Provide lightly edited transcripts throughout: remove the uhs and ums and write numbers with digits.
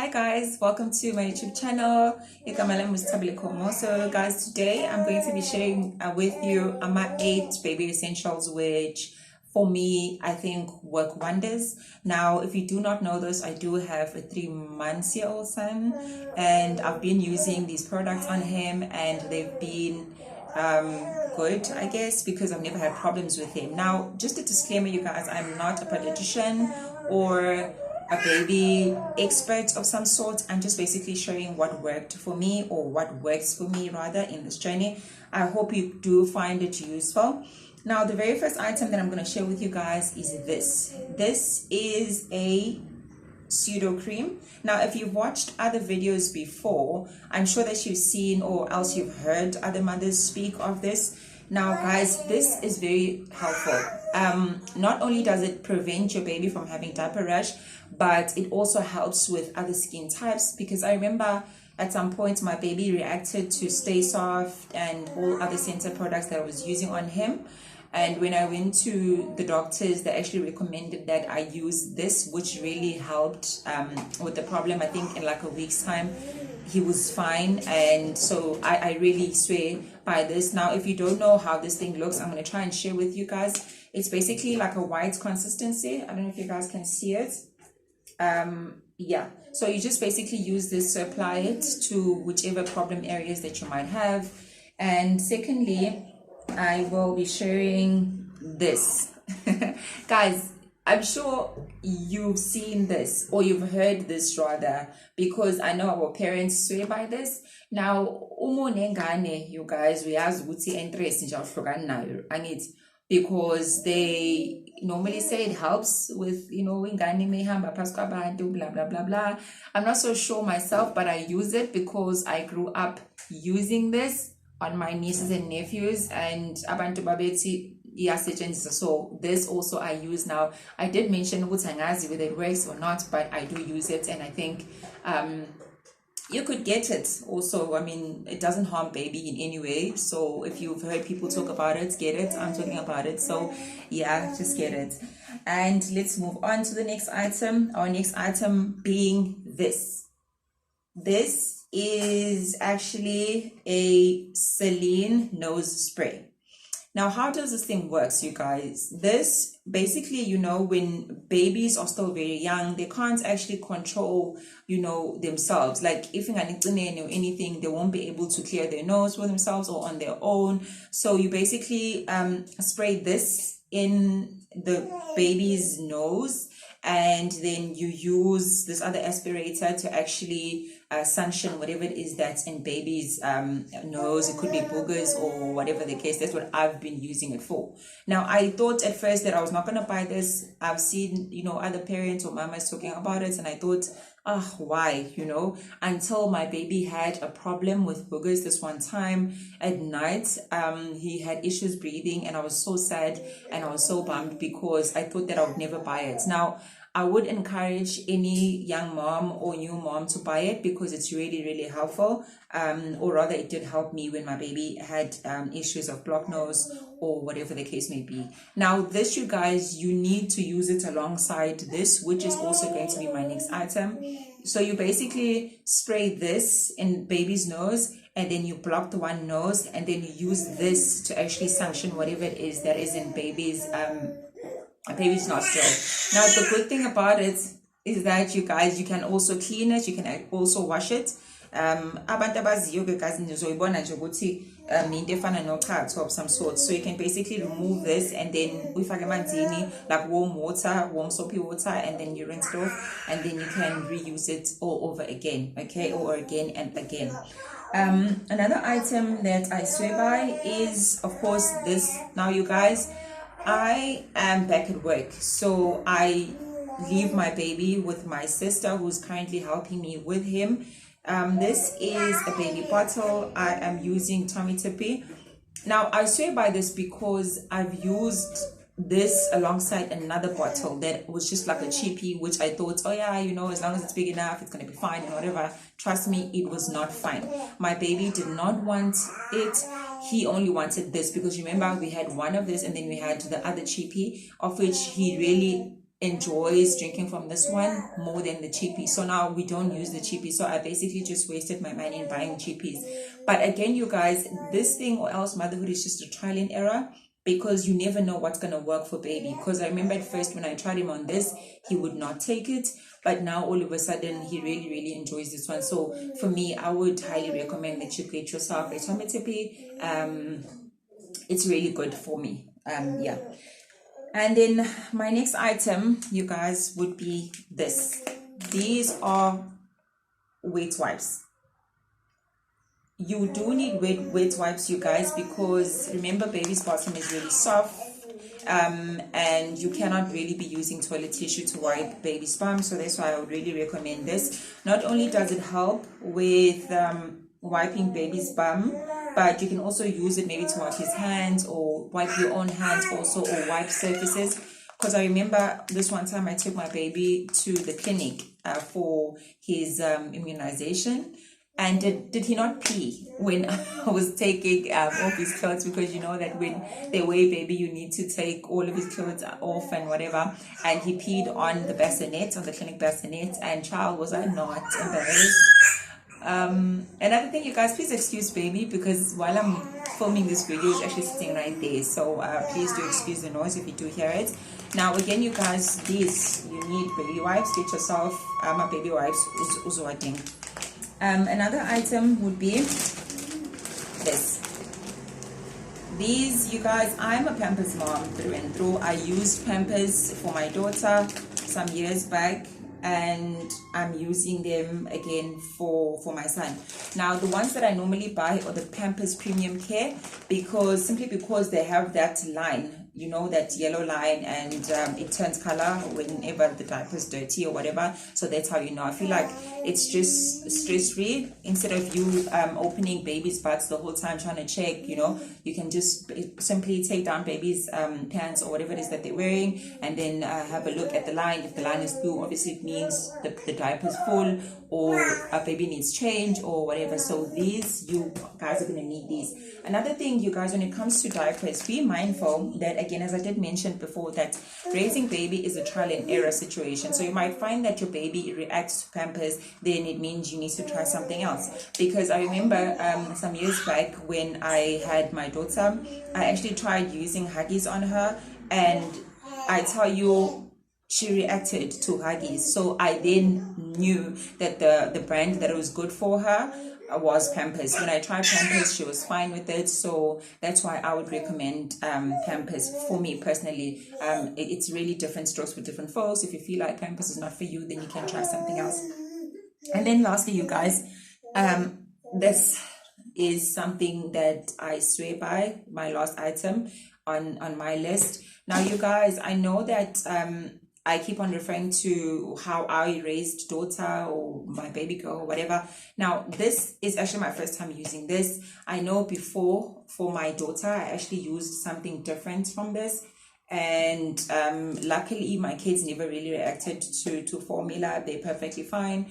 Hi guys, welcome to my YouTube channel. So guys, today I'm going to be sharing with you my 8 baby essentials which for me I think work wonders. Now if you do not know this, I do have a 3-month-old son and I've been using these products on him and they've been good, I guess, because I've never had problems with him. Now just a disclaimer, you guys, I'm not a pediatrician or a baby expert of some sort. I'm just basically showing what worked for me, or what works for me rather, in this journey. I hope you do find it useful. Now the very first item that I'm going to share with you guys is this is a Pseudo Cream. Now if you've watched other videos before, I'm sure that you've seen or else you've heard other mothers speak of this. Now guys, this is very helpful. Not only does it prevent your baby from having diaper rash, but it also helps with other skin types, because I remember at some point my baby reacted to Stay Soft and all other scented products that I was using on him. And when I went to the doctors, they actually recommended that I use this, which really helped with the problem. I think in like a week's time, he was fine. And so I really swear by this. Now, if you don't know how this thing looks, I'm going to try and share with you guys. It's basically like a white consistency. I don't know if you guys can see it. Yeah, so you just basically use this to apply it to whichever problem areas that you might have. And secondly, I will be sharing this. Guys, I'm sure you've seen this, or you've heard this rather, because I know our parents swear by this. Now, you guys, we have interest in because they normally say it helps with, blah blah blah blah. I'm not so sure myself, but I use it because I grew up using this on my nieces and nephews, and abantu babeti iyasetshenziswa. So this also I use now. I did mention whether it works or not, but I do use it, and I think you could get it also. I mean, it doesn't harm baby in any way. So if you've heard people talk about it, get it. I'm talking about it. So yeah, just get it. And let's move on to the next item. Our next item being this. This is actually a Saline nose spray. Now, how does this thing work, you guys? This basically, when babies are still very young, they can't actually control, themselves. Like if you're or anything, they won't be able to clear their nose for themselves or on their own. So you basically spray this in the baby's nose, and then you use this other aspirator to actually sanction whatever it is that's in baby's nose. It could be boogers or whatever the case. That's what I've been using it for. Now, I thought at first that I was not going to buy this. I've seen, other parents or mamas talking about it, and I thought, why, until my baby had a problem with boogers this one time at night. He had issues breathing, and I was so sad and I was so bummed because I thought that I would never buy it. Now, I would encourage any young mom or new mom to buy it because it's really, really helpful. Or rather, it did help me when my baby had issues of blocked nose or whatever the case may be. Now, this, you guys, you need to use it alongside this, which is also going to be my next item. So you basically spray this in baby's nose, and then you block the one nose, and then you use this to actually sanction whatever it is that is in baby's nostril. Now, the good thing about it is that, you guys, you can also clean it, you can also wash it. Abantu abaziyo guys nizoyibona nje ukuthi into efana noqhatho of some sort. So you can basically remove this, and then uyifake emanzini, like warm soapy water, and then you rinse it off, and then you can reuse it all over again, okay, or again and again. Another item that I swear by is, of course, this. Now, you guys, I am back at work, so I leave my baby with my sister who's currently helping me with him. This is a baby bottle. I am using Tummy Tippy. Now, I swear by this because I've used this alongside another bottle that was just like a cheapie, which I thought, oh yeah, as long as it's big enough, it's going to be fine and whatever. Trust me, it was not fine. My baby did not want it. He only wanted this because remember, we had one of this and then we had the other cheapie, of which he really enjoys drinking from this one more than the cheapie. So now we don't use the cheapie. So I basically just wasted my money in buying cheapies. But again, you guys, this thing or else motherhood is just a trial and error, because you never know what's going to work for baby. Because I remember at first when I tried him on this, he would not take it. But now all of a sudden, he really, really enjoys this one. So for me, I would highly recommend that you get yourself a tummy tippy. It's really good for me. Yeah. And then my next item, you guys, would be this. These are wet wipes. You do need wet wipes, you guys, because remember, baby's bottom is really soft, and you cannot really be using toilet tissue to wipe baby's bum. So that's why I would really recommend this. Not only does it help with wiping baby's bum, but you can also use it maybe to wipe his hands or wipe your own hands also, or wipe surfaces. Because I remember this one time I took my baby to the clinic for his immunization. And did he not pee when I was taking off his clothes? Because you know that when they weigh baby, you need to take all of his clothes off and whatever. And he peed on the bassinet, on the clinic bassinet. And child, was I not embarrassed? Another thing, you guys, please excuse baby, because while I'm filming this video, he's actually sitting right there. So please do excuse the noise if you do hear it. Now again, you guys, these, you need baby wipes. Get yourself my baby wipes. Another item would be this. These, you guys, I'm a Pampers mom through and through. I used Pampers for my daughter some years back, and I'm using them again for my son. Now the ones that I normally buy are the Pampers Premium Care, simply because they have that line, you know, that yellow line, and it turns color whenever the diaper is dirty or whatever. So that's how you know. I feel like it's just stress-free. Instead of you opening baby's butts the whole time trying to check, you know, you can just simply take down baby's pants or whatever it is that they're wearing, and then have a look at the line. If the line is blue, obviously it means the diaper's full, or a baby needs change or whatever. So these, you guys are going to need these. Another thing, you guys, when it comes to diapers, be mindful that, again, as I did mention before, that raising baby is a trial and error situation. So you might find that your baby reacts to Pampers, then it means you need to try something else. Because I remember some years back when I had my daughter, I actually tried using Huggies on her, and I tell you, she reacted to Huggies. So I then knew that the brand that was good for her was Pampers. When I tried Pampers, she was fine with it. So that's why I would recommend Pampers. For me personally, it's really different strokes for different folks. If you feel like Pampers is not for you, then you can try something else. And then lastly, you guys, this is something that I swear by, my last item on my list. Now, you guys, I know that I keep on referring to how I raised daughter or my baby girl or whatever. Now, this is actually my first time using this. I know before, for my daughter, I actually used something different from this. And luckily, my kids never really reacted to formula. They're perfectly fine.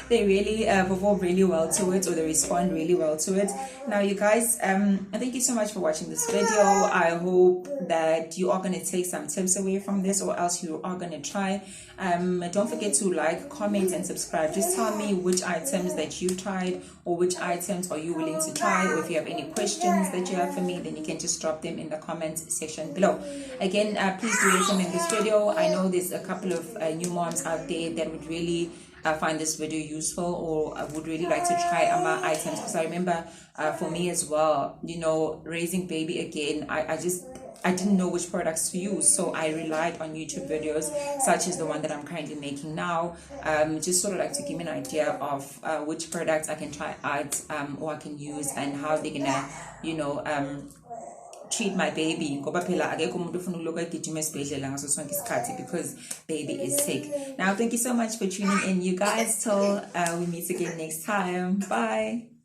They really perform really well to it, or they respond really well to it. Now, you guys, thank you so much for watching this video. I hope that you are going to take some tips away from this, or else you are going to try. Don't forget to like, comment, and subscribe. Just tell me which items that you tried, or which items are you willing to try, or if you have any questions that you have for me, then you can just drop them in the comments section below. Again, please do recommend this video. I know there's a couple of new moms out there that would really find this video useful, or I would really like to try my items, because I remember for me as well, you know, raising baby again, I didn't know which products to use, so I relied on YouTube videos such as the one that I'm currently making now, just sort of like to give me an idea of which products I can try out, or I can use, and how they're gonna, you know, treat my baby, because baby is sick. Now, thank you so much for tuning in, you guys, till we meet again next time. Bye.